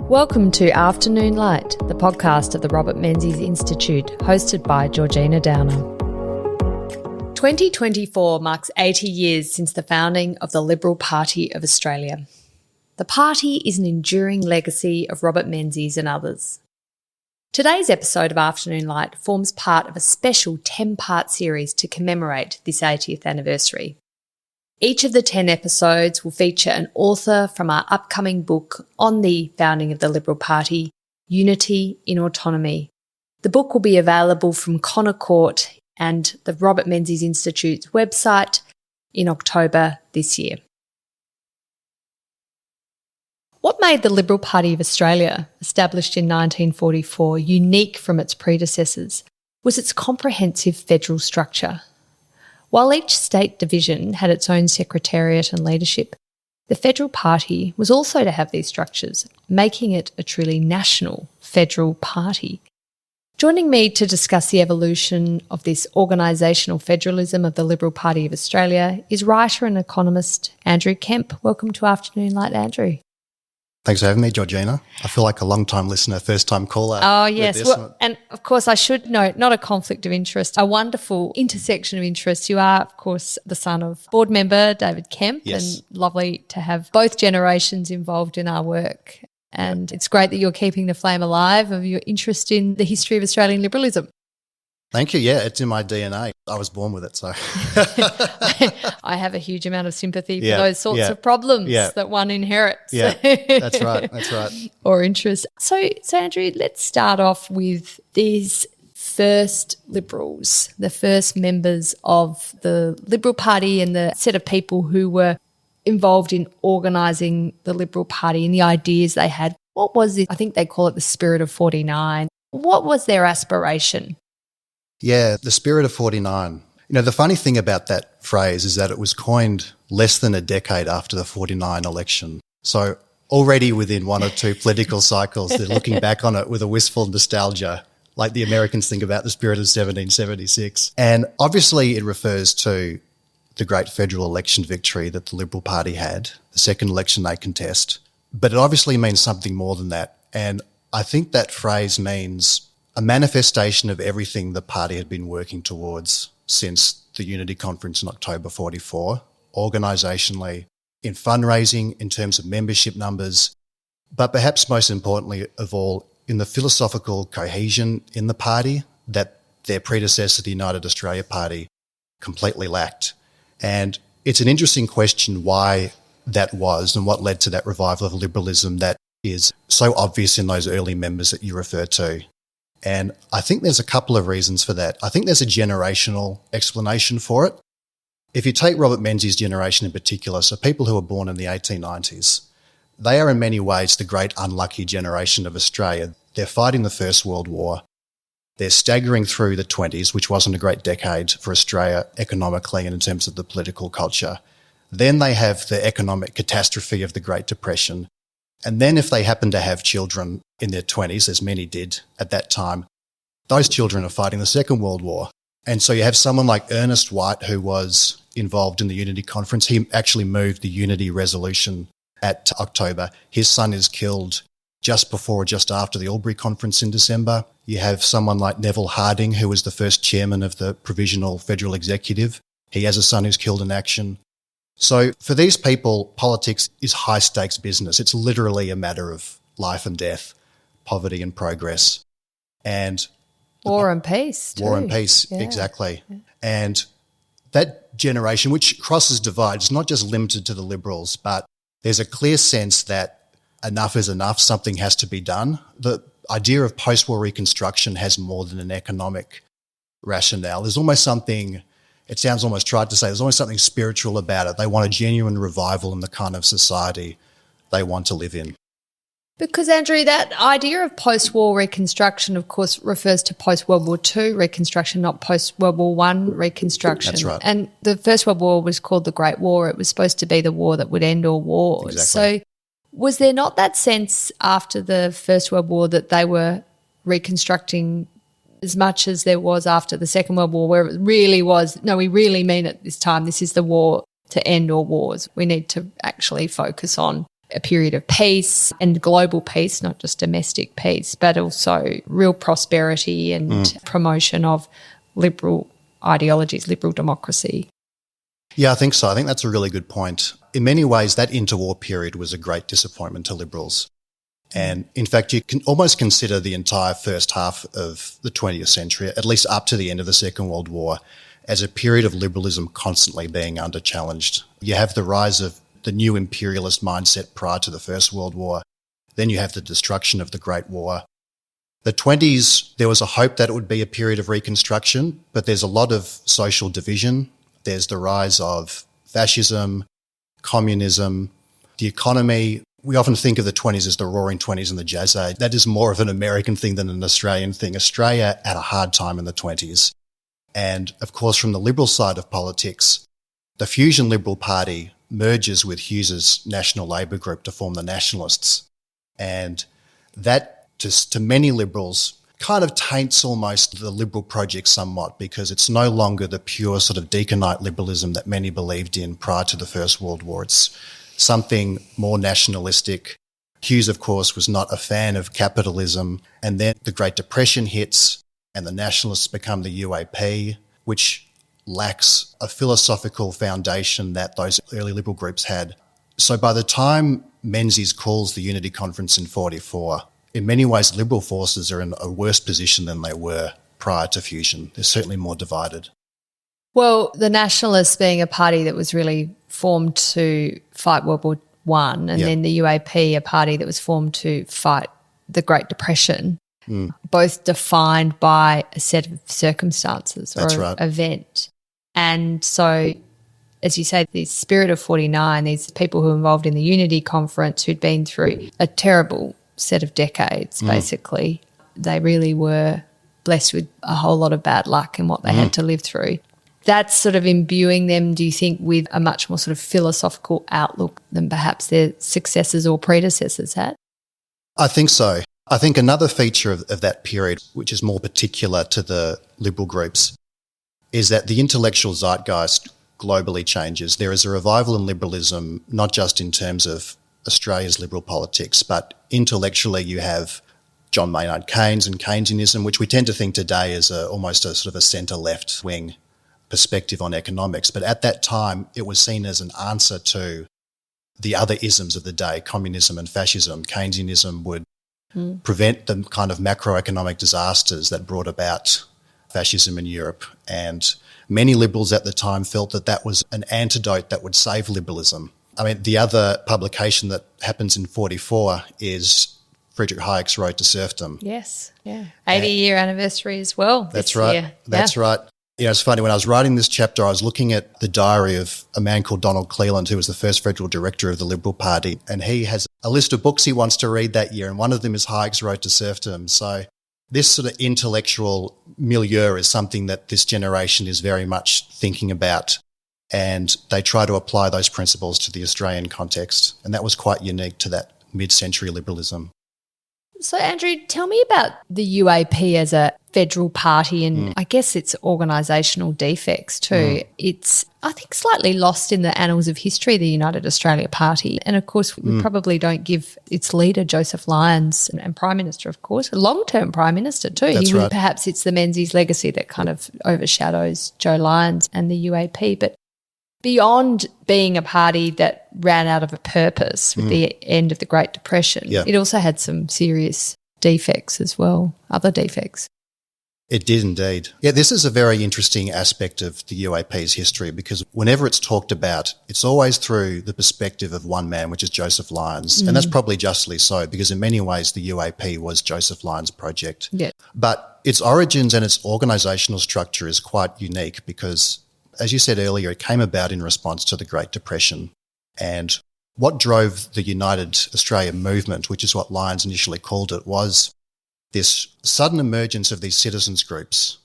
Welcome to Afternoon Light, the podcast of the Robert Menzies Institute, hosted by Georgina Downer. 2024 marks 80 years since the founding of the Liberal Party of Australia. The party is an enduring legacy of Robert Menzies and others. Today's episode of Afternoon Light forms part of a special 10-part series to commemorate this 80th anniversary. Each of the 10 episodes will feature an author from our upcoming book on the founding of the Liberal Party, Unity in Autonomy. The book will be available from Connor Court and the Robert Menzies Institute's website in October this year. What made the Liberal Party of Australia, established in 1944, unique from its predecessors was its comprehensive federal structure. While each state division had its own secretariat and leadership, the Federal Party was also to have these structures, making it a truly national federal party. Joining me to discuss the evolution of this organisational federalism of the Liberal Party of Australia is writer and economist Andrew Kemp. Welcome to Afternoon Light, Andrew. Thanks for having me, Georgina. I feel like a long-time listener, first-time caller. Oh, yes. Well, and, of course, I should note, not a conflict of interest, a wonderful intersection of interests. You are, of course, the son of board member David Kemp, yes. And lovely to have both generations involved in our work. And It's great that you're keeping the flame alive of your interest in the history of Australian liberalism. Thank you. Yeah, it's in my DNA. I was born with it, so. I have a huge amount of sympathy for those sorts of problems that one inherits. Yeah, that's right. That's right. Or interest. So Andrew, let's start off with these first Liberals, the first members of the Liberal Party and the set of people who were involved in organising the Liberal Party and the ideas they had. What was it? I think they call it the spirit of 49. What was their aspiration? Yeah, the spirit of 49. You know, the funny thing about that phrase is that it was coined less than a decade after the 49 election. So already within one or two political cycles, they're looking back on it with a wistful nostalgia, like the Americans think about the spirit of 1776. And obviously it refers to the great federal election victory that the Liberal Party had, the second election they contest. But it obviously means something more than that. And I think that phrase means a manifestation of everything the party had been working towards since the Unity Conference in October 44, organisationally, in fundraising, in terms of membership numbers, but perhaps most importantly of all, in the philosophical cohesion in the party that their predecessor, the United Australia Party, completely lacked. And it's an interesting question why that was and what led to that revival of liberalism that is so obvious in those early members that you refer to. And I think there's a couple of reasons for that. I think there's a generational explanation for it. If you take Robert Menzies' generation in particular, so people who were born in the 1890s, they are in many ways the great unlucky generation of Australia. They're fighting the First World War. They're staggering through the 20s, which wasn't a great decade for Australia economically and in terms of the political culture. Then they have the economic catastrophe of the Great Depression. And then if they happen to have children in their 20s, as many did at that time, those children are fighting the Second World War. And so you have someone like Ernest White, who was involved in the Unity Conference. He actually moved the Unity resolution at October. His son is killed just before or just after the Albury Conference in December. You have someone like Neville Harding, who was the first chairman of the Provisional Federal Executive. He has a son who's killed in action. So for these people, politics is high-stakes business. It's literally a matter of life and death, poverty and progress. And war and peace too. War and peace, exactly. Yeah. And that generation, which crosses divides, is not just limited to the Liberals, but there's a clear sense that enough is enough, something has to be done. The idea of post-war reconstruction has more than an economic rationale. There's almost something... It sounds almost trite to say there's always something spiritual about it. They want a genuine revival in the kind of society they want to live in. Because, Andrew, that idea of post-war reconstruction, of course, refers to post-World War II reconstruction, not post-World War I reconstruction. That's right. And the First World War was called the Great War. It was supposed to be the war that would end all wars. Exactly. So was there not that sense after the First World War that they were reconstructing as much as there was after the Second World War, where it really was, no, we really mean it this time, this is the war to end all wars. We need to actually focus on a period of peace and global peace, not just domestic peace, but also real prosperity and promotion of liberal ideologies, liberal democracy. Yeah, I think so. I think that's a really good point. In many ways, that interwar period was a great disappointment to Liberals. And in fact, you can almost consider the entire first half of the 20th century, at least up to the end of the Second World War, as a period of liberalism constantly being under-challenged. You have the rise of the new imperialist mindset prior to the First World War. Then you have the destruction of the Great War. The 20s, there was a hope that it would be a period of reconstruction, but there's a lot of social division. There's the rise of fascism, communism, the economy. We often think of the 20s as the roaring 20s and the jazz age. That is more of an American thing than an Australian thing. Australia had a hard time in the 20s. And, of course, from the Liberal side of politics, the Fusion Liberal Party merges with Hughes's National Labor Group to form the Nationalists. And that, just to many Liberals, kind of taints almost the Liberal project somewhat, because it's no longer the pure sort of deaconite liberalism that many believed in prior to the First World War. It's something more nationalistic. Hughes, of course, was not a fan of capitalism. And then the Great Depression hits and the Nationalists become the UAP, which lacks a philosophical foundation that those early Liberal groups had. So by the time Menzies calls the Unity Conference in 1944, in many ways Liberal forces are in a worse position than they were prior to Fusion. They're certainly more divided. Well, the Nationalists being a party that was really formed to fight World War I, and then the UAP, a party that was formed to fight the Great Depression, both defined by a set of circumstances or an event. And so, as you say, the spirit of 49, these people who were involved in the Unity Conference who'd been through a terrible set of decades, basically, they really were blessed with a whole lot of bad luck in what they had to live through. That's sort of imbuing them, do you think, with a much more sort of philosophical outlook than perhaps their successors or predecessors had? I think so. I think another feature of that period, which is more particular to the Liberal groups, is that the intellectual zeitgeist globally changes. There is a revival in liberalism, not just in terms of Australia's liberal politics, but intellectually you have John Maynard Keynes and Keynesianism, which we tend to think today as almost a sort of a centre-left wing perspective on economics. But at that time, it was seen as an answer to the other isms of the day, communism and fascism. Keynesianism would prevent the kind of macroeconomic disasters that brought about fascism in Europe. And many Liberals at the time felt that that was an antidote that would save liberalism. I mean, the other publication that happens in 1944 is Friedrich Hayek's Road to Serfdom. Yes, yeah. 80-year anniversary as well. That's right. Year. That's right. You know, it's funny, when I was writing this chapter, I was looking at the diary of a man called Donald Cleland, who was the first federal director of the Liberal Party, and he has a list of books he wants to read that year, and one of them is Hayek's Road to Serfdom. So this sort of intellectual milieu is something that this generation is very much thinking about, and they try to apply those principles to the Australian context, and that was quite unique to that mid-century liberalism. So, Andrew, tell me about the UAP as a federal party and I guess its organisational defects too. It's, I think, slightly lost in the annals of history, the United Australia Party. And, of course, we probably don't give its leader, Joseph Lyons, and Prime Minister, of course, a long-term Prime Minister too. That's right. Perhaps it's the Menzies legacy that kind of overshadows Joe Lyons and the UAP. But beyond being a party that ran out of a purpose with the end of the Great Depression, it also had some serious defects as well, other defects. It did indeed. Yeah, this is a very interesting aspect of the UAP's history, because whenever it's talked about, it's always through the perspective of one man, which is Joseph Lyons. And that's probably justly so, because in many ways the UAP was Joseph Lyons' project. Yeah. But its origins and its organisational structure is quite unique because, as you said earlier, it came about in response to the Great Depression. And what drove the United Australia movement, which is what Lyons initially called it, was this sudden emergence of these citizens groups,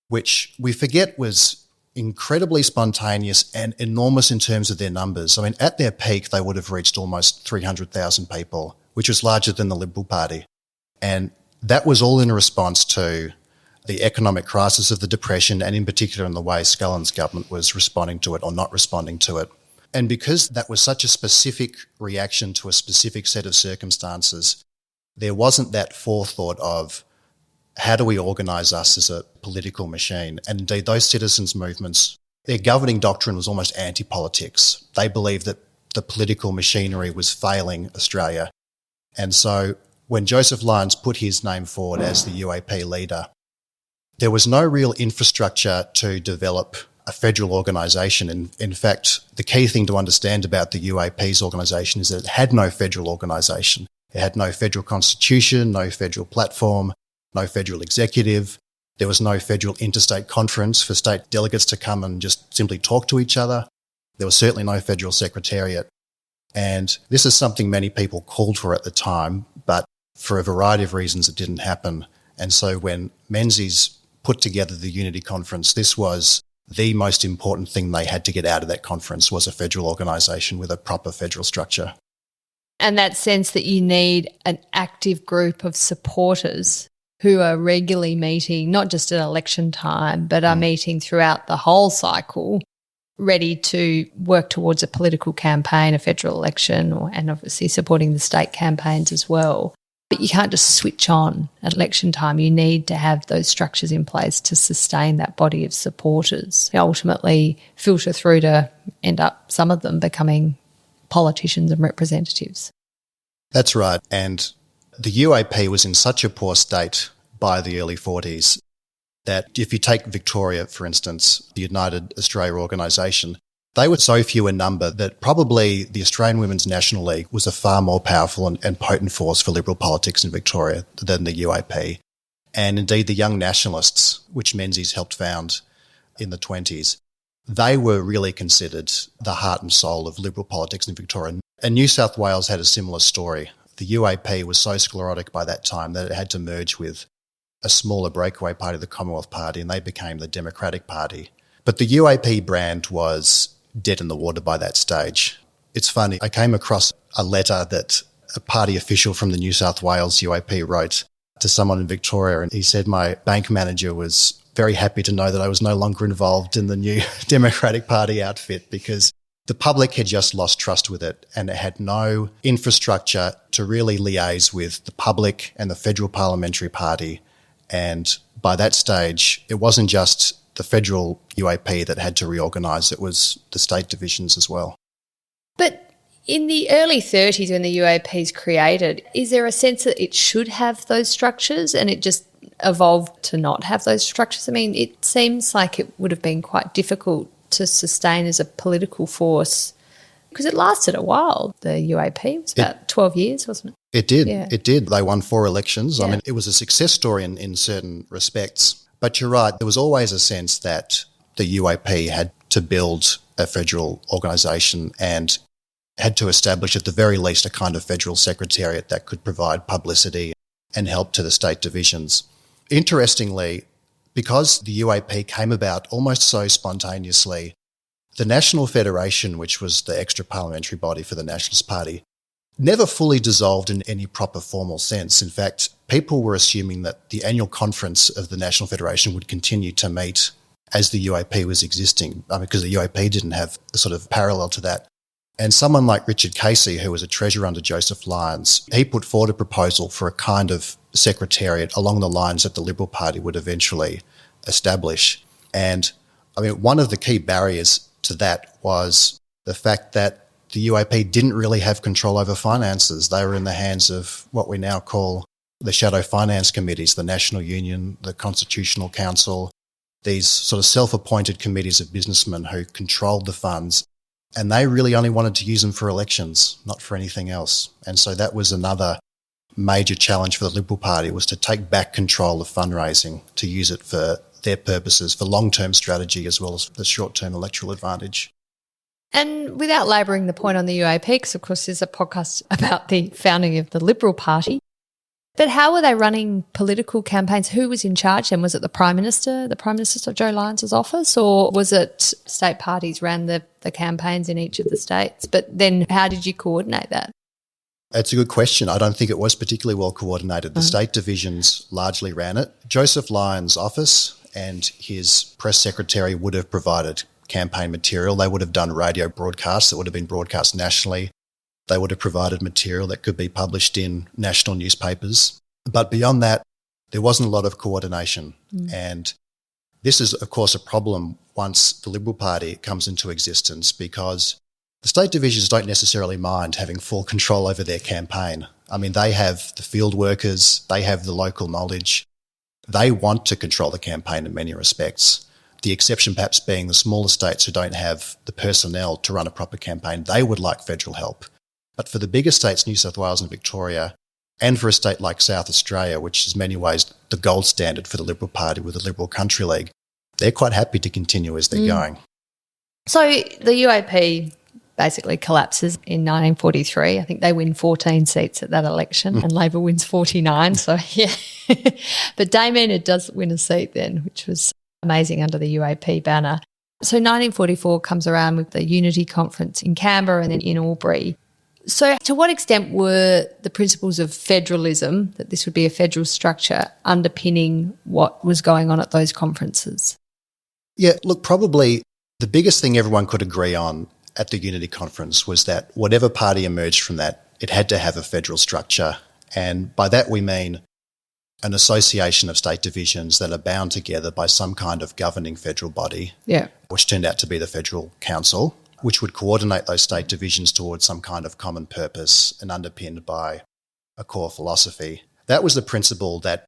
which we forget was incredibly spontaneous and enormous in terms of their numbers. I mean, at their peak, they would have reached almost 300,000 people, which was larger than the Liberal Party. And that was all in response to the economic crisis of the Depression, and in particular in the way Scullins' government was responding to it or not responding to it. And because that was such a specific reaction to a specific set of circumstances, there wasn't that forethought of how do we organise us as a political machine? And indeed, those citizens' movements, their governing doctrine was almost anti-politics. They believed that the political machinery was failing Australia. And so when Joseph Lyons put his name forward as the UAP leader, there was no real infrastructure to develop a federal organisation. In fact, the key thing to understand about the UAP's organisation is that it had no federal organisation. It had no federal constitution, no federal platform, no federal executive. There was no federal interstate conference for state delegates to come and just simply talk to each other. There was certainly no federal secretariat. And this is something many people called for at the time, but for a variety of reasons it didn't happen. And so when Menzies put together the Unity Conference, this was the most important thing they had to get out of that conference, was a federal organisation with a proper federal structure. And that sense that you need an active group of supporters who are regularly meeting, not just at election time, but are meeting throughout the whole cycle, ready to work towards a political campaign, a federal election, and obviously supporting the state campaigns as well. But you can't just switch on at election time. You need to have those structures in place to sustain that body of supporters, ultimately filter through to end up, some of them, becoming politicians and representatives. That's right. And the UAP was in such a poor state by the early 40s that if you take Victoria, for instance, the United Australia organisation, they were so few in number that probably the Australian Women's National League was a far more powerful and potent force for Liberal politics in Victoria than the UAP. And indeed the Young Nationalists, which Menzies helped found in the 20s, they were really considered the heart and soul of Liberal politics in Victoria. And New South Wales had a similar story. The UAP was so sclerotic by that time that it had to merge with a smaller breakaway party, the Commonwealth Party, and they became the Democratic Party. But the UAP brand was dead in the water by that stage. It's funny, I came across a letter that a party official from the New South Wales UAP wrote to someone in Victoria, and he said my bank manager was very happy to know that I was no longer involved in the new Democratic Party outfit because the public had just lost trust with it and it had no infrastructure to really liaise with the public and the Federal Parliamentary Party. And by that stage, it wasn't just the federal UAP that had to reorganise, it was the state divisions as well. But in the early 30s when the UAP is created, is there a sense that it should have those structures and it just evolved to not have those structures? I mean, it seems like it would have been quite difficult to sustain as a political force because it lasted a while, the UAP. It was about 12 years, wasn't it? It did. Yeah. It did. They won 4 elections. Yeah. I mean, it was a success story in certain respects. But you're right, there was always a sense that the UAP had to build a federal organisation and had to establish at the very least a kind of federal secretariat that could provide publicity and help to the state divisions. Interestingly, because the UAP came about almost so spontaneously, the National Federation, which was the extra parliamentary body for the Nationalist Party, never fully dissolved in any proper formal sense. In fact, people were assuming that the annual conference of the National Federation would continue to meet as the UAP was existing, because the UAP didn't have a sort of parallel to that. And someone like Richard Casey, who was a treasurer under Joseph Lyons, he put forward a proposal for a kind of secretariat along the lines that the Liberal Party would eventually establish. And I mean, one of the key barriers to that was the fact that the UAP didn't really have control over finances. They were in the hands of what we now call the shadow finance committees, the National Union, the Constitutional Council, these sort of self-appointed committees of businessmen who controlled the funds. And they really only wanted to use them for elections, not for anything else. And so that was another major challenge for the Liberal Party, was to take back control of fundraising, to use it for their purposes, for long-term strategy as well as the short-term electoral advantage. And without labouring the point on the UAP, because of course there's a podcast about the founding of the Liberal Party, but how were they running political campaigns? Who was in charge then? Was it the Prime Minister of Joe Lyons' office, or was it state parties ran the campaigns in each of the states? But then how did you coordinate that? That's a good question. I don't think it was particularly well coordinated. The state divisions largely ran it. Joseph Lyons' office and his press secretary would have provided campaign material. They would have done radio broadcasts that would have been broadcast nationally. They would have provided material that could be published in national newspapers. But beyond that, there wasn't a lot of coordination. And this is, of course, a problem once the Liberal Party comes into existence, because the state divisions don't necessarily mind having full control over their campaign. I mean, they have the field workers, they have the local knowledge. They want to control the campaign in many respects. The exception perhaps being the smaller states who don't have the personnel to run a proper campaign. They would like federal help. But for the bigger states, New South Wales and Victoria, and for a state like South Australia, which is in many ways the gold standard for the Liberal Party with the Liberal Country League, they're quite happy to continue as they're going. So the UAP basically collapses in 1943. I think they win 14 seats at that election and Labor wins 49. So, yeah. But Dame Enid does win a seat then, which was amazing under the UAP banner. So 1944 comes around with the Unity Conference in Canberra and then in Albury. So to what extent were the principles of federalism, that this would be a federal structure, underpinning what was going on at those conferences? Yeah, look, probably the biggest thing everyone could agree on at the Unity Conference was that whatever party emerged from that, it had to have a federal structure. And by that we mean an association of state divisions that are bound together by some kind of governing federal body, which turned out to be the Federal Council, which would coordinate those state divisions towards some kind of common purpose and underpinned by a core philosophy. That was the principle that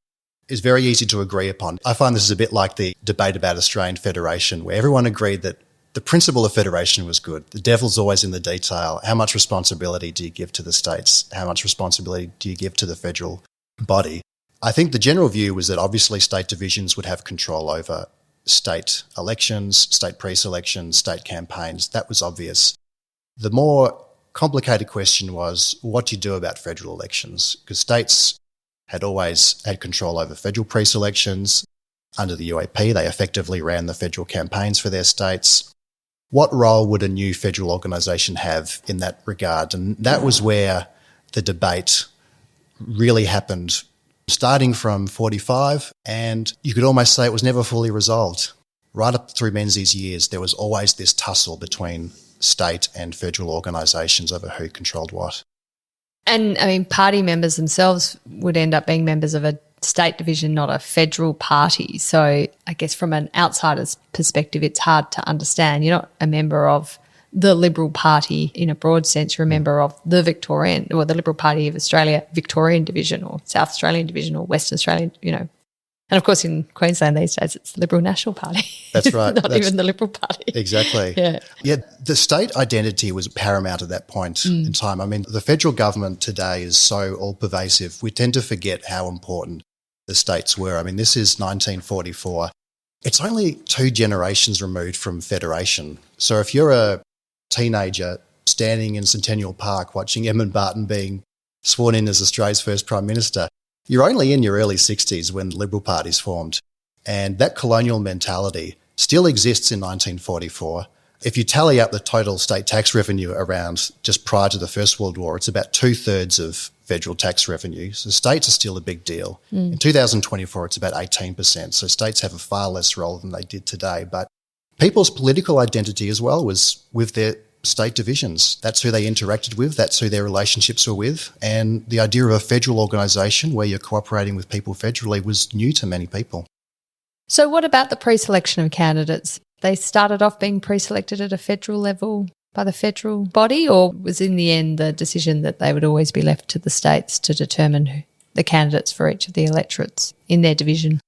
is very easy to agree upon. I find this is a bit like the debate about Australian federation, where everyone agreed that the principle of federation was good. The devil's always in the detail. How much responsibility do you give to the states? How much responsibility do you give to the federal body? I think the general view was that obviously state divisions would have control over state elections, state pre-selections, state campaigns. That was obvious. The more complicated question was, what do you do about federal elections? Because states had always had control over federal pre-selections. Under the UAP, they effectively ran the federal campaigns for their states. What role would a new federal organisation have in that regard? And that was where the debate really happened, starting from 45, and you could almost say it was never fully resolved. Right up through Menzies' years, there was always this tussle between state and federal organisations over who controlled what. And, I mean, party members themselves would end up being members of a state division, not a federal party. So I guess from an outsider's perspective, it's hard to understand. You're not a member of the Liberal Party in a broad sense. You're a member of the Victorian, or the Liberal Party of Australia Victorian division, or South Australian division, or Western Australian, you know. And, of course, in Queensland these days, it's the Liberal National Party. That's right. Not even the Liberal Party. Exactly. Yeah, the state identity was paramount at that point in time. I mean, the federal government today is so all-pervasive. We tend to forget how important the states were. I mean, this is 1944. It's only 2 generations removed from federation. So if you're a teenager standing in Centennial Park watching Edmund Barton being sworn in as Australia's first Prime Minister, you're only in your early 60s when the Liberal Party's formed. And that colonial mentality still exists in 1944. If you tally up the total state tax revenue around just prior to the First World War, it's about 2/3 of federal tax revenue. So states are still a big deal. In 2024, it's about 18%. So states have a far less role than they did today. But people's political identity as well was with their state divisions. That's who they interacted with. That's who their relationships were with. And the idea of a federal organisation where you're cooperating with people federally was new to many people. So what about the pre-selection of candidates? They started off being pre-selected at a federal level by the federal body, or was in the end the decision that they would always be left to the states to determine the candidates for each of the electorates in their division?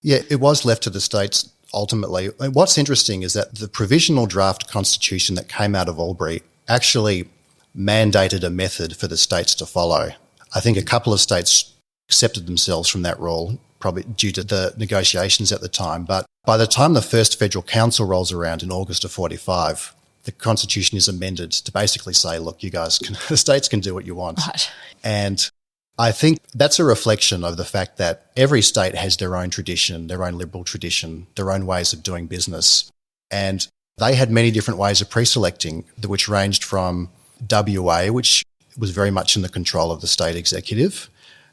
Yeah, it was left to the states ultimately. What's interesting is that the provisional draft constitution that came out of Albury actually mandated a method for the states to follow. I think a couple of states accepted themselves from that rule, probably due to the negotiations at the time. But by the time the first federal council rolls around in August of 45, the constitution is amended to basically say, look, you guys can, the states can do what you want. Right. And I think that's a reflection of the fact that every state has their own tradition, their own liberal tradition, their own ways of doing business. And they had many different ways of pre-selecting, which ranged from WA, which was very much in the control of the state executive,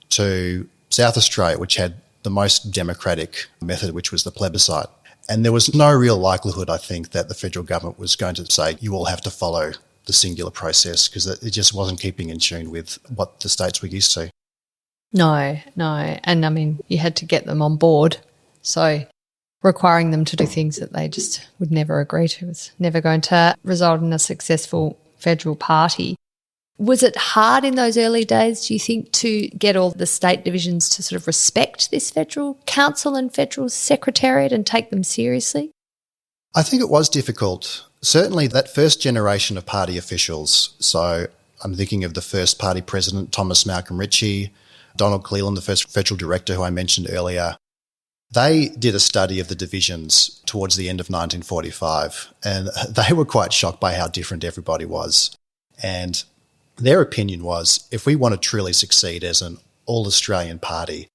to South Australia, which had the most democratic method, which was the plebiscite. And there was no real likelihood, I think, that the federal government was going to say, you all have to follow the singular process, because it just wasn't keeping in tune with what the states were used to. No. And I mean, you had to get them on board. So requiring them to do things that they just would never agree to was never going to result in a successful federal party. Was it hard in those early days, do you think, to get all the state divisions to sort of respect this federal council and federal secretariat and take them seriously? I think it was difficult. Certainly that first generation of party officials, so I'm thinking of the first party president, Thomas Malcolm Ritchie, Donald Cleland, the first federal director who I mentioned earlier, they did a study of the divisions towards the end of 1945, and they were quite shocked by how different everybody was. And their opinion was, if we want to truly succeed as an all-Australian party,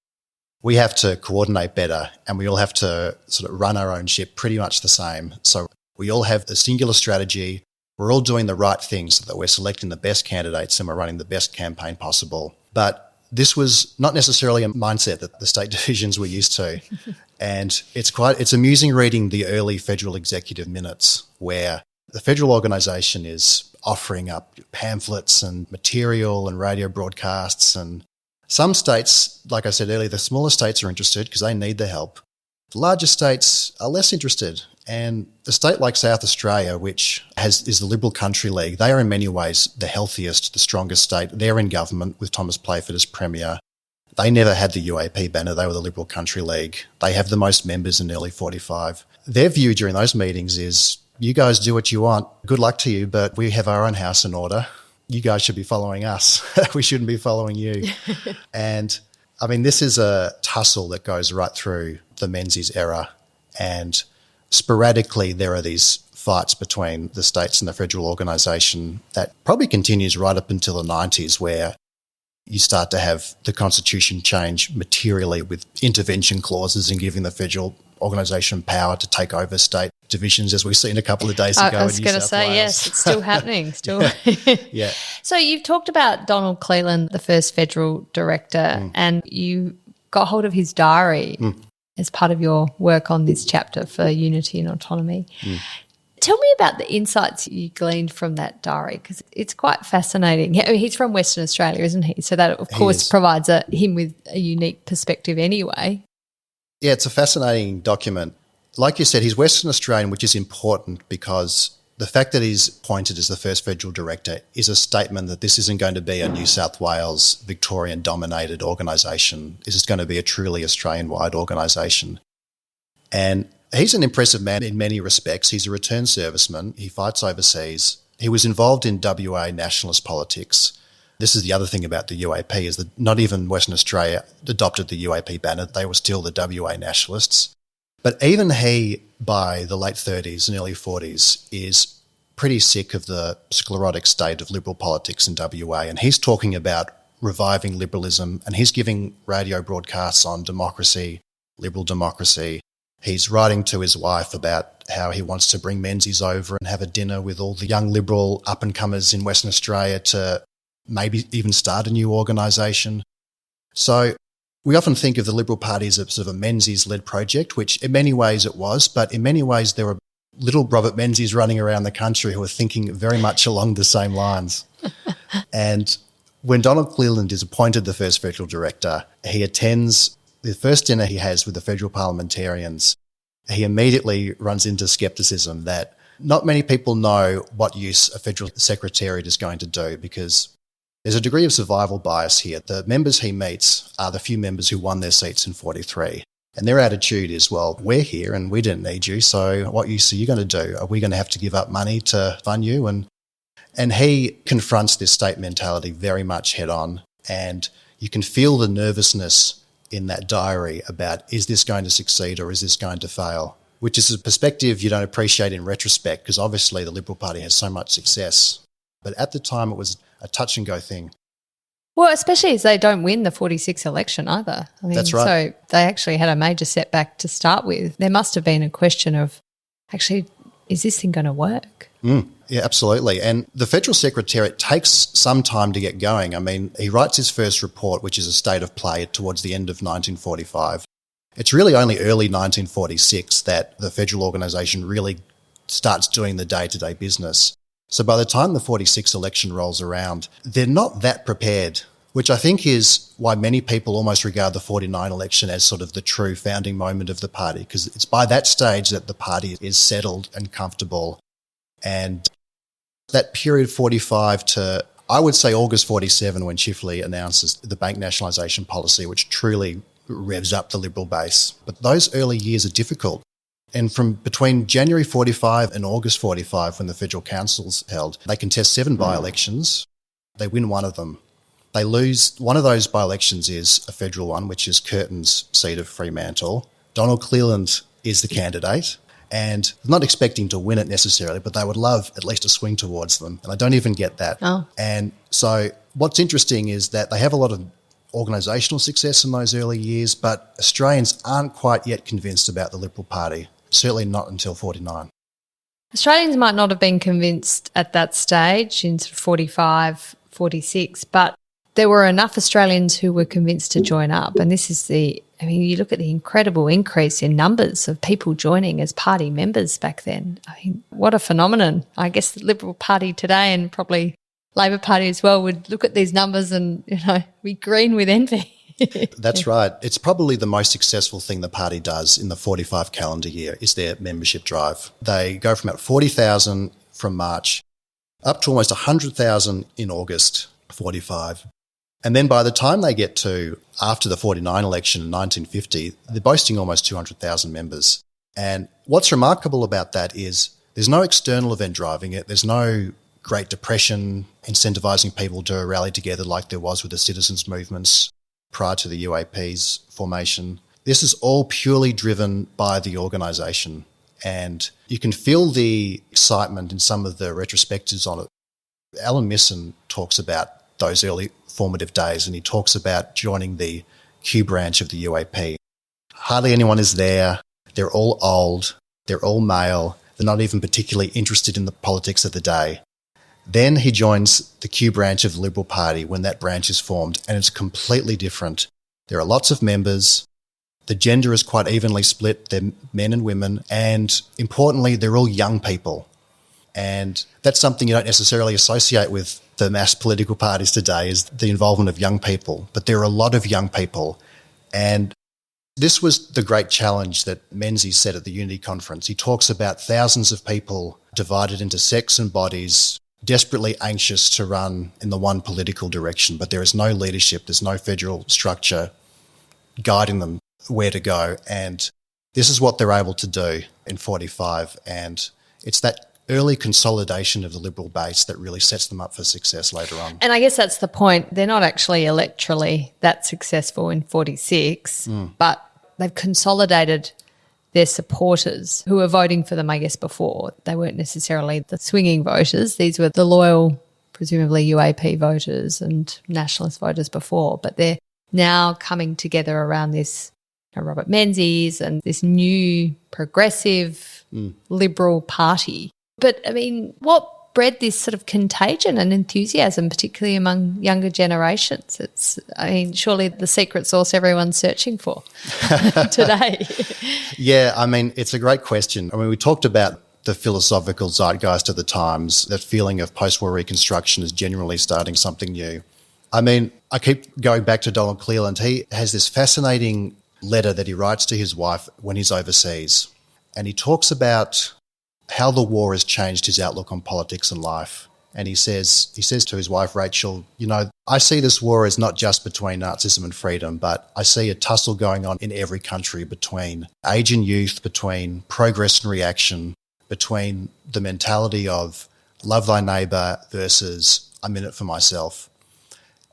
we have to coordinate better and we all have to sort of run our own ship pretty much the same. So we all have a singular strategy. We're all doing the right things so that we're selecting the best candidates and we're running the best campaign possible. But this was not necessarily a mindset that the state divisions were used to. And it's amusing reading the early federal executive minutes where the federal organisation is offering up pamphlets and material and radio broadcasts. And some states, like I said earlier, the smaller states are interested because they need the help. The larger states are less interested. And a state like South Australia, which is the Liberal Country League, they are in many ways the healthiest, the strongest state. They're in government with Thomas Playford as Premier. They never had the UAP banner. They were the Liberal Country League. They have the most members in early 45. Their view during those meetings is, you guys do what you want. Good luck to you, but we have our own house in order. You guys should be following us. We shouldn't be following you. And I mean, this is a tussle that goes right through the Menzies era. And sporadically, there are these fights between the states and the federal organisation that probably continues right up until the 90s, where you start to have the constitution change materially with intervention clauses and giving the federal organisation power to take over state divisions, as we've seen a couple of days ago in New South Wales. I was going to say, yes, it's still happening. Still. Yeah. So you've talked about Donald Cleland, the first federal director, and you got hold of his diary as part of your work on this chapter for Unity and Autonomy. Tell me about the insights you gleaned from that diary, because it's quite fascinating. I mean, he's from Western Australia, isn't he? So that, of course, provides him with a unique perspective anyway. Yeah, it's a fascinating document. Like you said, he's Western Australian, which is important because the fact that he's appointed as the first federal director is a statement that this isn't going to be a New South Wales, Victorian-dominated organisation. This is going to be a truly Australian-wide organisation. And he's an impressive man in many respects. He's a returned serviceman. He fights overseas. He was involved in WA nationalist politics. This is the other thing about the UAP, is that not even Western Australia adopted the UAP banner. They were still the WA nationalists. But even he, by the late 30s and early 40s, is pretty sick of the sclerotic state of Liberal politics in WA. And he's talking about reviving liberalism, and he's giving radio broadcasts on democracy, liberal democracy. He's writing to his wife about how he wants to bring Menzies over and have a dinner with all the young Liberal up-and-comers in Western Australia to maybe even start a new organisation. So we often think of the Liberal Party as a sort of a Menzies-led project, which in many ways it was, but in many ways there were little Robert Menzies running around the country who were thinking very much along the same lines. And when Donald Cleland is appointed the first federal director, he attends the first dinner he has with the federal parliamentarians. He immediately runs into scepticism that not many people know what use a federal secretariat is going to do, because there's a degree of survival bias here. The members he meets are the few members who won their seats in 43. And their attitude is, well, we're here and we didn't need you, so what use are you going to do? Are we going to have to give up money to fund you? And he confronts this state mentality very much head on. And you can feel the nervousness in that diary about, is this going to succeed or is this going to fail? Which is a perspective you don't appreciate in retrospect, because obviously the Liberal Party has so much success. But at the time it was a touch and go thing. Well, especially as they don't win the 46 election either. I mean, that's right. So they actually had a major setback to start with. There must have been a question of, actually, is this thing going to work? Yeah, absolutely. And the Federal Secretariat takes some time to get going. I mean, he writes his first report, which is a state of play, towards the end of 1945. It's really only early 1946 that the federal organisation really starts doing the day-to-day business. So by the time the 46 election rolls around, they're not that prepared, which I think is why many people almost regard the 49 election as sort of the true founding moment of the party, because it's by that stage that the party is settled and comfortable. And that period 45 to, I would say, August 47, when Chifley announces the bank nationalisation policy, which truly revs up the Liberal base. But those early years are difficult. And from between January 45 and August 45, when the Federal Council's held, they contest 7 by-elections. They win one of them. They lose. One of those by-elections is a federal one, which is Curtin's seat of Fremantle. Donald Cleland is the candidate, and they're not expecting to win it necessarily, but they would love at least a swing towards them. And I don't even get that. Oh. And so what's interesting is that they have a lot of organisational success in those early years, but Australians aren't quite yet convinced about the Liberal Party, certainly not until 49. Australians might not have been convinced at that stage in sort of 45, 46, but there were enough Australians who were convinced to join up. And this is you look at the incredible increase in numbers of people joining as party members back then. I mean, what a phenomenon. I guess the Liberal Party today, and probably Labor Party as well, would look at these numbers and, be green with envy. That's right. It's probably the most successful thing the party does in the 45 calendar year is their membership drive. They go from about 40,000 from March up to almost 100,000 in August 45. And then by the time they get to after the 49 election in 1950, they're boasting almost 200,000 members. And what's remarkable about that is there's no external event driving it. There's no Great Depression incentivising people to rally together like there was with the citizens' movements prior to the UAP's formation. This is all purely driven by the organisation. And you can feel the excitement in some of the retrospectives on it. Alan Misson talks about those early formative days, and he talks about joining the Q branch of the UAP. Hardly anyone is there. They're all old. They're all male. They're not even particularly interested in the politics of the day. Then he joins the Q branch of the Liberal Party when that branch is formed, and it's completely different. There are lots of members. The gender is quite evenly split. They're men and women. And importantly, they're all young people. And that's something you don't necessarily associate with the mass political parties today, is the involvement of young people. But there are a lot of young people. And this was the great challenge that Menzies said at the Unity Conference. He talks about thousands of people divided into sects and bodies, desperately anxious to run in the one political direction, but there is no leadership, there's no federal structure guiding them where to go. And this is what they're able to do in 45. And it's that early consolidation of the Liberal base that really sets them up for success later on. And I guess that's the point. They're not actually electorally that successful in 46, but they've consolidated their supporters who were voting for them, I guess, before. They weren't necessarily the swinging voters. These were the loyal, presumably UAP voters and nationalist voters before, but they're now coming together around this Robert Menzies and this new progressive Liberal Party. But, I mean, what bred this sort of contagion and enthusiasm, particularly among younger generations? Surely the secret sauce everyone's searching for today. Yeah, I mean, it's a great question. I mean, we talked about the philosophical zeitgeist of the times, that feeling of post-war reconstruction is generally starting something new. I mean, I keep going back to Donald Cleland. He has this fascinating letter that he writes to his wife when he's overseas, and he talks about how the war has changed his outlook on politics and life. And he says to his wife, Rachel, I see this war as not just between Nazism and freedom, but I see a tussle going on in every country between age and youth, between progress and reaction, between the mentality of love thy neighbour versus I'm in it for myself.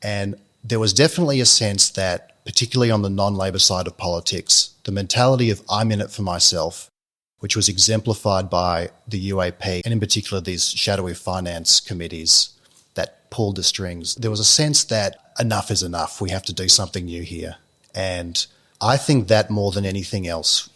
And there was definitely a sense that, particularly on the non-Labor side of politics, the mentality of I'm in it for myself, which was exemplified by the UAP and in particular these shadowy finance committees that pulled the strings. There was a sense that enough is enough. We have to do something new here. And I think that more than anything else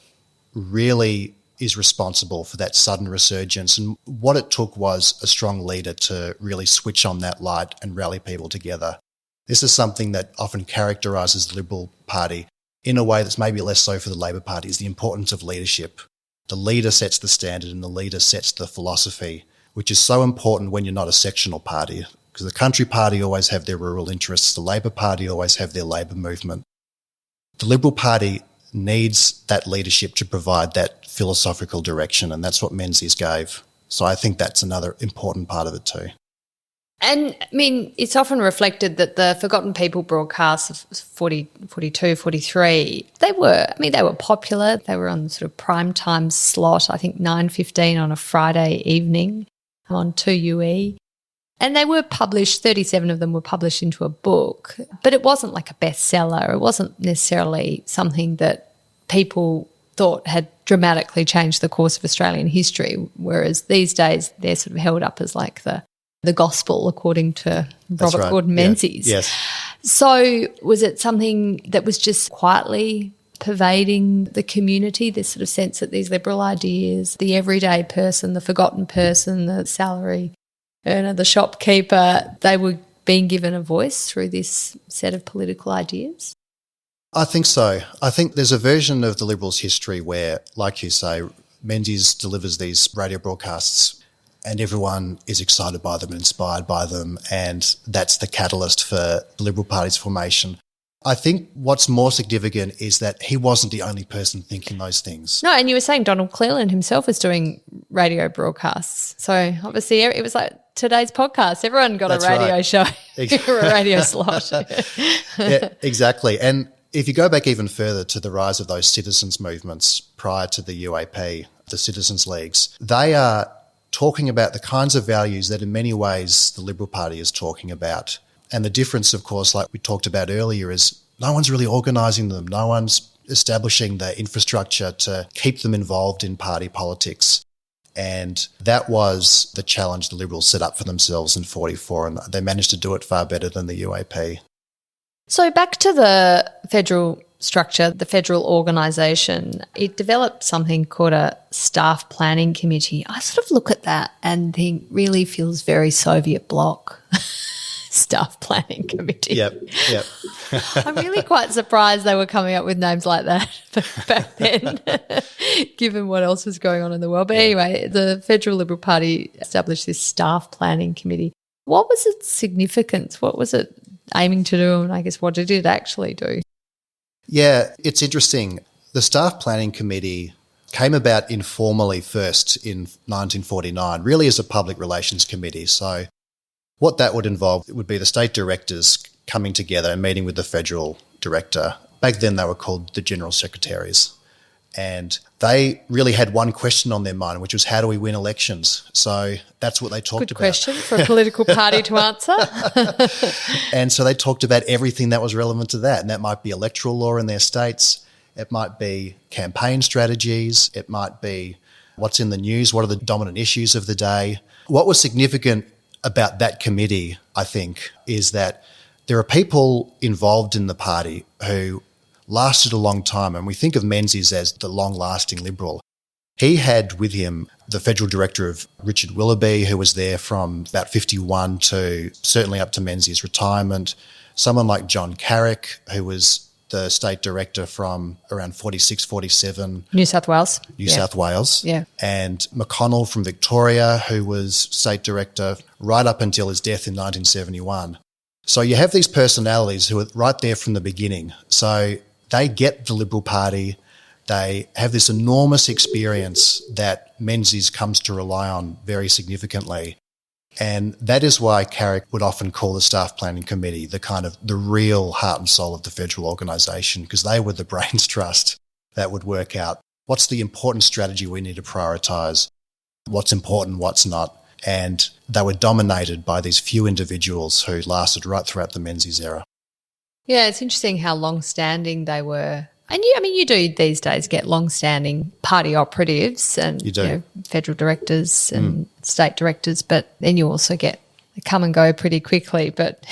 really is responsible for that sudden resurgence. And what it took was a strong leader to really switch on that light and rally people together. This is something that often characterises the Liberal Party. in a way that's maybe less so for the Labor Party, is the importance of leadership. The leader sets the standard and the leader sets the philosophy, which is so important when you're not a sectional party, because the Country Party always have their rural interests, the Labor Party always have their labour movement. The Liberal Party needs that leadership to provide that philosophical direction, and that's what Menzies gave. So I think that's another important part of it too. And, I mean, it's often reflected that the Forgotten People broadcasts of 40, 42, 43, they were popular. They were on sort of prime time slot, I think 9:15 on a Friday evening on 2UE. And they were published, 37 of them were published into a book, but it wasn't like a bestseller. It wasn't necessarily something that people thought had dramatically changed the course of Australian history, whereas these days they're sort of held up as like the gospel, according to Robert Gordon Menzies. Yeah. Yes. So was it something that was just quietly pervading the community, this sort of sense that these liberal ideas, the everyday person, the forgotten person, the salary earner, the shopkeeper, they were being given a voice through this set of political ideas? I think so. I think there's a version of the Liberals' history where, like you say, Menzies delivers these radio broadcasts and everyone is excited by them and inspired by them, and that's the catalyst for the Liberal Party's formation. I think what's more significant is that he wasn't the only person thinking those things. No, and you were saying Donald Cleland himself was doing radio broadcasts. So obviously it was like today's podcast. Everyone got That's a radio right. show or a radio slot. Yeah, exactly. And if you go back even further to the rise of those citizens' movements prior to the UAP, the citizens' leagues, they are talking about the kinds of values that in many ways the Liberal Party is talking about. And the difference, of course, like we talked about earlier, is no one's really organising them. No one's establishing the infrastructure to keep them involved in party politics. And that was the challenge the Liberals set up for themselves in 44, and they managed to do it far better than the UAP. So back to the federal structure, the federal organisation, it developed something called a staff planning committee. I sort of look at that and think really feels very Soviet bloc. Staff planning committee. Yep. I'm really quite surprised they were coming up with names like that back then, given what else was going on in the world. But anyway, the Federal Liberal Party established this staff planning committee. What was its significance? What was it aiming to do? And I guess what did it actually do? Yeah, it's interesting. The staff planning committee came about informally first in 1949, really as a public relations committee. So what that would involve would be the state directors coming together and meeting with the federal director. Back then they were called the general secretaries. And they really had one question on their mind, which was how do we win elections? So that's what they talked about. Good question for a political party to answer. And so they talked about everything that was relevant to that. And that might be electoral law in their states. It might be campaign strategies. It might be what's in the news. What are the dominant issues of the day? What was significant about that committee, I think, is that there are people involved in the party who lasted a long time, and we think of Menzies as the long-lasting Liberal. He had with him the federal director of Richard Willoughby, who was there from about 51 to certainly up to Menzies' retirement, someone like John Carrick, who was the state director from around 46, 47. New South Wales. South Wales. Yeah. And McConnell from Victoria, who was state director right up until his death in 1971. So you have these personalities who are right there from the beginning. So they get the Liberal Party. They have this enormous experience that Menzies comes to rely on very significantly. And that is why Carrick would often call the staff planning committee the real heart and soul of the federal organisation, because they were the brains trust that would work out what's the important strategy we need to prioritise, what's important, what's not. And they were dominated by these few individuals who lasted right throughout the Menzies era. Yeah, it's interesting how long-standing they were. And you do these days get long-standing party operatives and federal directors and state directors, but then you also get they come and go pretty quickly, but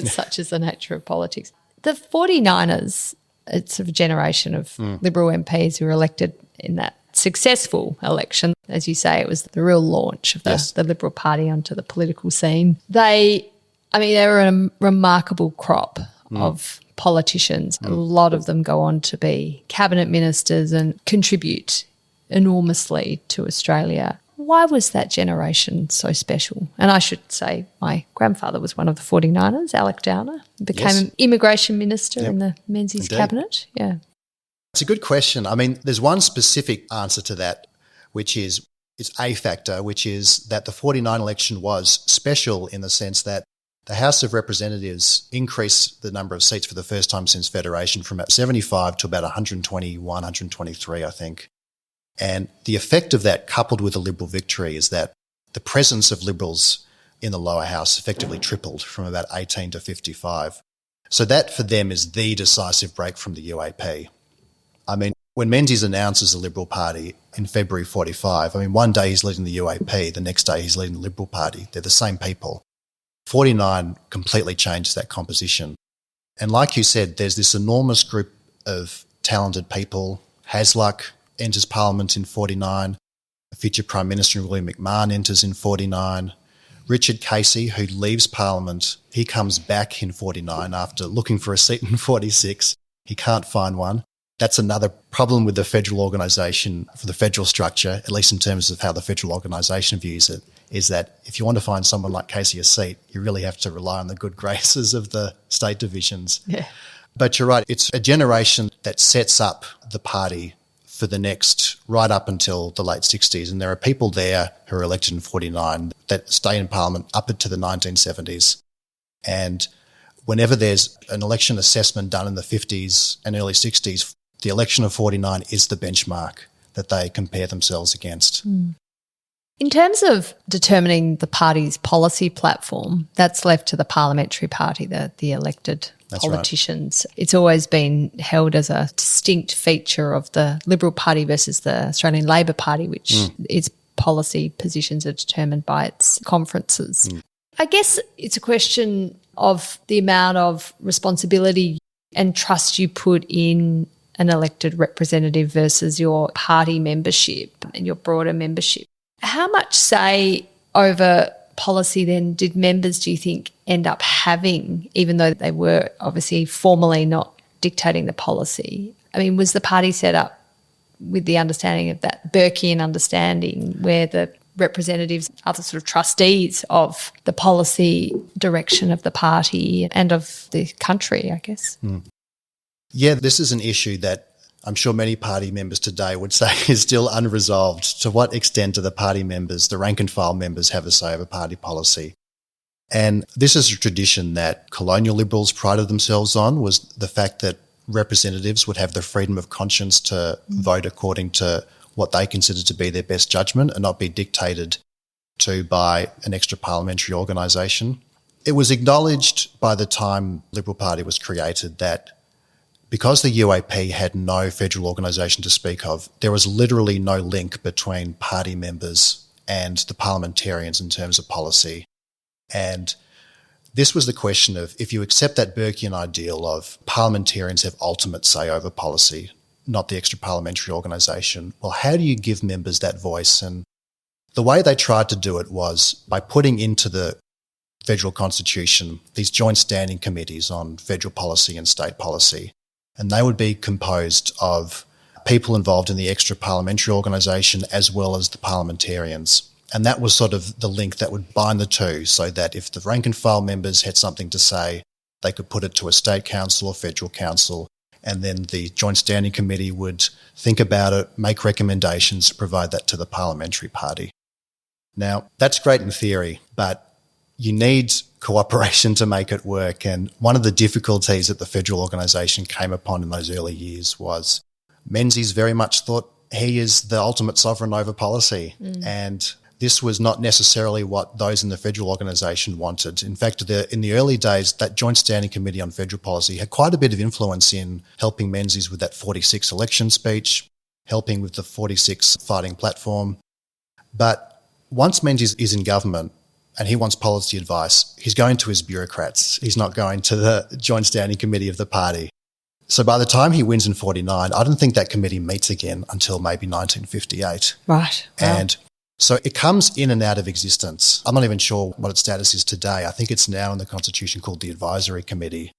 such is the nature of politics. The 49ers, it's sort of a generation of Liberal MPs who were elected in that successful election. As you say, it was the real launch of the Liberal Party onto the political scene. They were a remarkable crop of politicians. A lot of them go on to be cabinet ministers and contribute enormously to Australia. Why was that generation so special? And I should say my grandfather was one of the 49ers, Alec Downer, became an immigration minister in the Menzies cabinet. Yeah. It's a good question. I mean, there's one specific answer to that, which is it's a factor, which is that the 49 election was special in the sense that the House of Representatives increased the number of seats for the first time since Federation from about 75 to about 121, 123, I think. And the effect of that, coupled with a Liberal victory, is that the presence of Liberals in the lower house effectively tripled from about 18 to 55. So that for them is the decisive break from the UAP. I mean, when Menzies announces the Liberal Party in February 45, I mean, one day he's leading the UAP, the next day he's leading the Liberal Party. They're the same people. 49 completely changes that composition. And like you said, there's this enormous group of talented people. Hasluck enters Parliament in 49. The future Prime Minister William McMahon enters in 49. Richard Casey, who leaves Parliament, he comes back in 49 after looking for a seat in 46. He can't find one. That's another problem with the federal organisation, for the federal structure, at least in terms of how the federal organisation views it, is that if you want to find someone like Casey a seat, you really have to rely on the good graces of the state divisions. Yeah. But you're right, it's a generation that sets up the party for the next, right up until the late 60s. And there are people there who are elected in 49 that stay in Parliament up into the 1970s. And whenever there's an election assessment done in the 50s and early 60s, the election of 49 is the benchmark that they compare themselves against. In terms of determining the party's policy platform, that's left to the parliamentary party, the elected politicians. Right. It's always been held as a distinct feature of the Liberal Party versus the Australian Labor Party, which its policy positions are determined by its conferences. I guess it's a question of the amount of responsibility and trust you put in an elected representative versus your party membership and your broader membership. How much say over policy then did members, do you think, end up having, even though they were obviously formally not dictating the policy? I mean, was the party set up with the understanding of that Burkean understanding where the representatives are the sort of trustees of the policy direction of the party and of the country, I guess? Yeah, this is an issue that I'm sure many party members today would say is still unresolved. To what extent do the party members, the rank and file members, have a say over party policy? And this is a tradition that colonial Liberals prided themselves on, was the fact that representatives would have the freedom of conscience to vote according to what they considered to be their best judgment and not be dictated to by an extra parliamentary organisation. It was acknowledged by the time Liberal Party was created that because the UAP had no federal organisation to speak of, there was literally no link between party members and the parliamentarians in terms of policy. And this was the question of, if you accept that Burkean ideal of parliamentarians have ultimate say over policy, not the extra parliamentary organisation, well, how do you give members that voice? And the way they tried to do it was by putting into the federal constitution these joint standing committees on federal policy and state policy. And they would be composed of people involved in the extra parliamentary organisation as well as the parliamentarians. And that was sort of the link that would bind the two, so that if the rank and file members had something to say, they could put it to a state council or federal council, and then the joint standing committee would think about it, make recommendations, provide that to the parliamentary party. Now, that's great in theory, but you need cooperation to make it work. And one of the difficulties that the federal organisation came upon in those early years was Menzies very much thought he is the ultimate sovereign over policy. And this was not necessarily what those in the federal organisation wanted. In fact, in the early days, that Joint Standing Committee on Federal Policy had quite a bit of influence in helping Menzies with that 46 election speech, helping with the 46 fighting platform. But once Menzies is in government, and he wants policy advice, he's going to his bureaucrats. He's not going to the Joint Standing Committee of the party. So by the time he wins in 49, I don't think that committee meets again until maybe 1958. Right. And so it comes in and out of existence. I'm not even sure what its status is today. I think it's now in the Constitution called the Advisory Committee.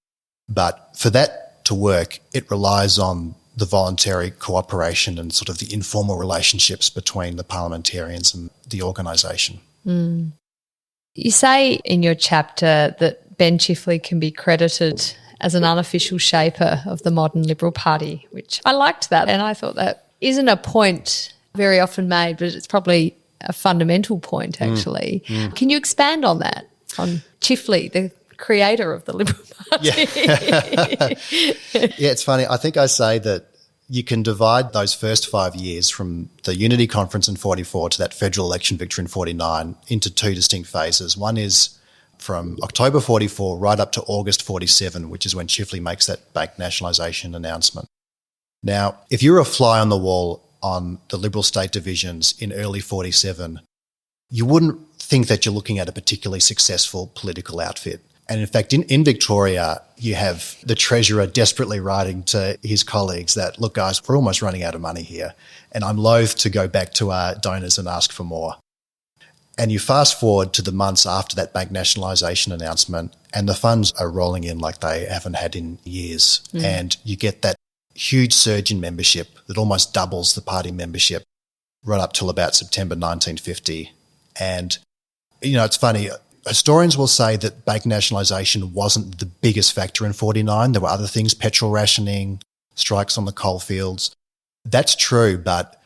But for that to work, it relies on the voluntary cooperation and sort of the informal relationships between the parliamentarians and the organisation. You say in your chapter that Ben Chifley can be credited as an unofficial shaper of the modern Liberal Party, which I liked that, and I thought that isn't a point very often made, but it's probably a fundamental point actually. Can you expand on that, on Chifley, the creator of the Liberal Party? Yeah, it's funny. I think I say that you can divide those first 5 years from the Unity Conference in 44 to that federal election victory in 49 into two distinct phases. One is from October 44 right up to August 47, which is when Chifley makes that bank nationalisation announcement. Now, if you're a fly on the wall on the Liberal state divisions in early 47, you wouldn't think that you're looking at a particularly successful political outfit. And in fact, in Victoria, you have the Treasurer desperately writing to his colleagues that, look, guys, we're almost running out of money here, and I'm loath to go back to our donors and ask for more. And you fast forward to the months after that bank nationalisation announcement, and the funds are rolling in like they haven't had in years. And you get that huge surge in membership that almost doubles the party membership right up till about September 1950. And, you know, it's funny, historians will say that bank nationalisation wasn't the biggest factor in 49. There were other things, petrol rationing, strikes on the coalfields. That's true, but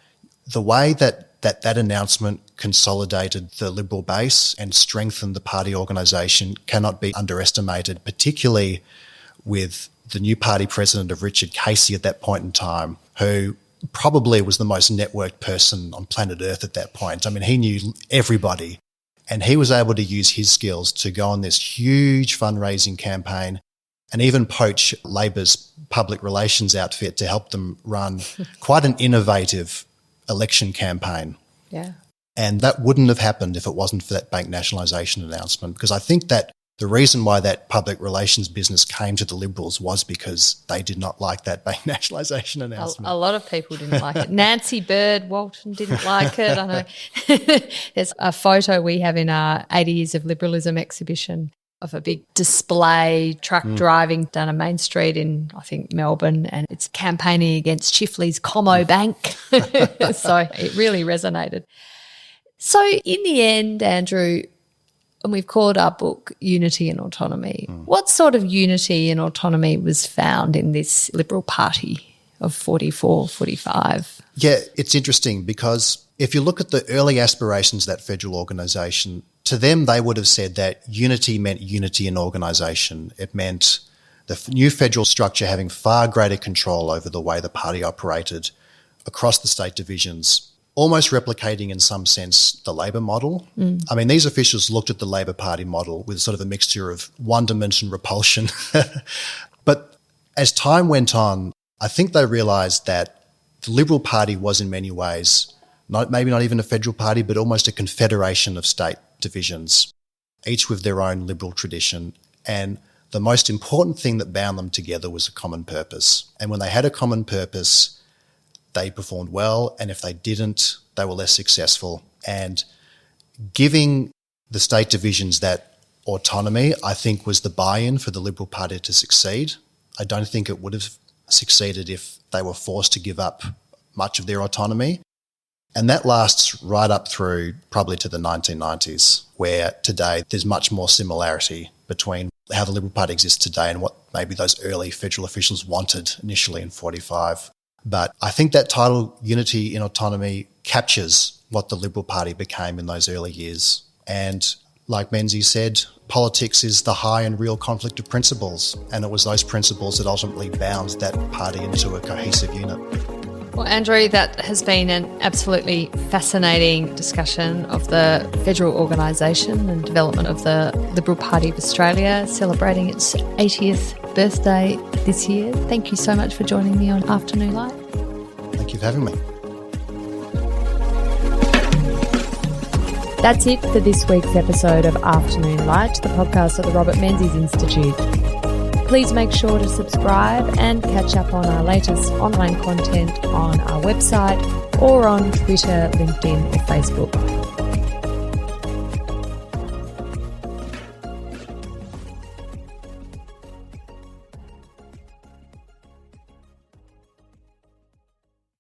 the way that announcement consolidated the Liberal base and strengthened the party organisation cannot be underestimated, particularly with the new party president of Richard Casey at that point in time, who probably was the most networked person on planet Earth at that point. I mean, he knew everybody. And he was able to use his skills to go on this huge fundraising campaign and even poach Labor's public relations outfit to help them run quite an innovative election campaign. Yeah. And that wouldn't have happened if it wasn't for that bank nationalisation announcement, because I think that the reason why that public relations business came to the Liberals was because they did not like that bank nationalisation announcement. A lot of people didn't like it. Nancy Bird Walton didn't like it. I know there's a photo we have in our 80 Years of Liberalism exhibition of a big display truck driving down a main street in, I think, Melbourne, and it's campaigning against Chifley's Commo Bank. So it really resonated. So in the end, Andrew, and we've called our book Unity and Autonomy. What sort of unity and autonomy was found in this Liberal Party of 44, 45? Yeah, it's interesting because if you look at the early aspirations of that federal organisation, to them they would have said that unity meant unity in organisation. It meant the new federal structure having far greater control over the way the party operated across the state divisions, almost replicating in some sense the Labor model. I mean, these officials looked at the Labor Party model with sort of a mixture of wonderment and repulsion. But as time went on, I think they realised that the Liberal Party was in many ways, maybe not even a federal party, but almost a confederation of state divisions, each with their own liberal tradition. And the most important thing that bound them together was a common purpose. And when they had a common purpose, they performed well, and if they didn't, they were less successful. And giving the state divisions that autonomy, I think, was the buy-in for the Liberal Party to succeed. I don't think it would have succeeded if they were forced to give up much of their autonomy. And that lasts right up through probably to the 1990s, where today there's much more similarity between how the Liberal Party exists today and what maybe those early federal officials wanted initially in 45. But I think that title, Unity in Autonomy, captures what the Liberal Party became in those early years. And like Menzies said, politics is the high and real conflict of principles. And it was those principles that ultimately bound that party into a cohesive unit. Well, Andrew, that has been an absolutely fascinating discussion of the federal organisation and development of the Liberal Party of Australia, celebrating its 80th birthday this year. Thank you so much for joining me on Afternoon Light. Thank you for having me. That's it for this week's episode of Afternoon Light, the podcast of the Robert Menzies Institute. Please make sure to subscribe and catch up on our latest online content on our website or on Twitter, LinkedIn or Facebook.